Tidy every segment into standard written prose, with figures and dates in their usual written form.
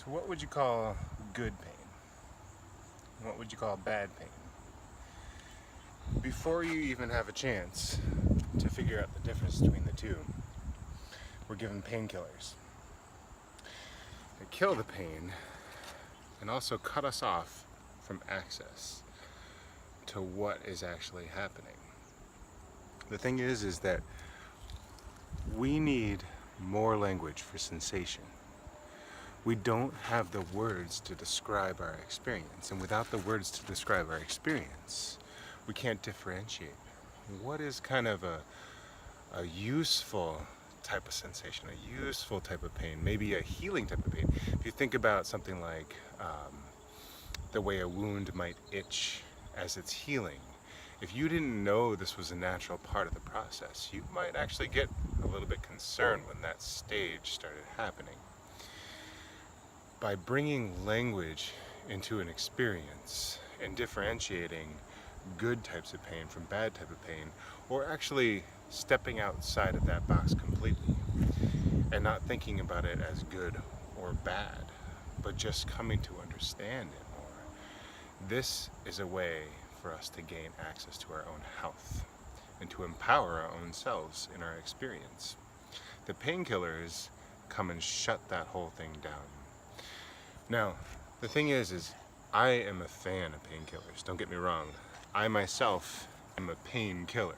So what would you call good pain? What would you call bad pain? Before you even have a chance to figure out the difference between the two, we're given painkillers. They kill the pain and also cut us off from access to what is actually happening. The thing is that we need more language for sensation. We don't have the words to describe our experience, and without the words to describe our experience, we can't differentiate what is kind of a useful type of sensation, a useful type of pain, maybe a healing type of pain. If you think about something like the way a wound might itch as it's healing, if you didn't know this was a natural part of the process, you might actually get a little bit concerned when that stage started happening. By bringing language into an experience and differentiating good types of pain from bad type of pain, or actually stepping outside of that box completely and not thinking about it as good or bad, but just coming to understand it more, this is a way for us to gain access to our own health and to empower our own selves in our experience. The painkillers come and shut that whole thing down. Now, the thing is I am a fan of painkillers, don't get me wrong. I myself am a painkiller.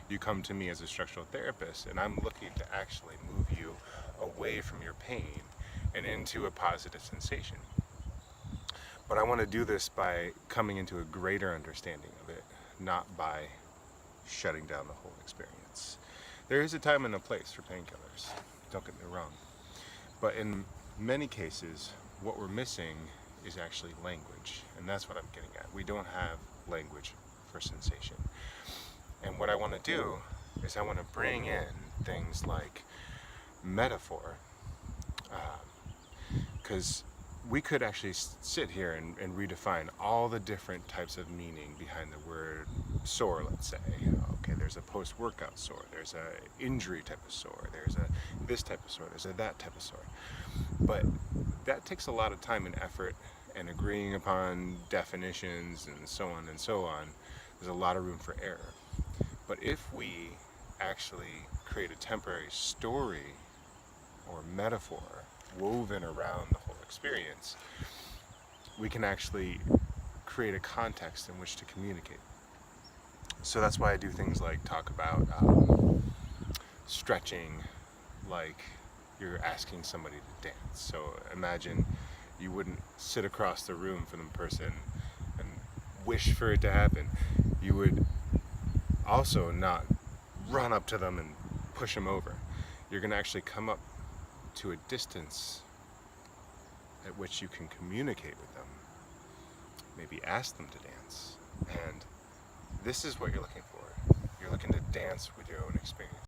You come to me as a structural therapist and I'm looking to actually move you away from your pain and into a positive sensation. But I want to do this by coming into a greater understanding of it, not by shutting down the whole experience. There is a time and a place for painkillers, don't get me wrong. But in many cases, what we're missing is actually language, and that's what I'm getting at. We don't have language for sensation. And what I want to do is I want to bring in things like metaphor, because we could actually sit here and redefine all the different types of meaning behind the word sore, let's say. Okay, there's a post-workout sore, there's a injury type of sore, there's a this type of sore, there's a that type of sore. But that takes a lot of time and effort and agreeing upon definitions and so on and so on. There's a lot of room for error. But if we actually create a temporary story or metaphor woven around the whole experience, we can actually create a context in which to communicate. So that's why I do things like talk about stretching, like you're asking somebody to dance. So imagine you wouldn't sit across the room from the person and wish for it to happen. You would also not run up to them and push them over. You're going to actually come up to a distance at which you can communicate with them, maybe ask them to dance. And this is what you're looking for. You're looking to dance with your own experience.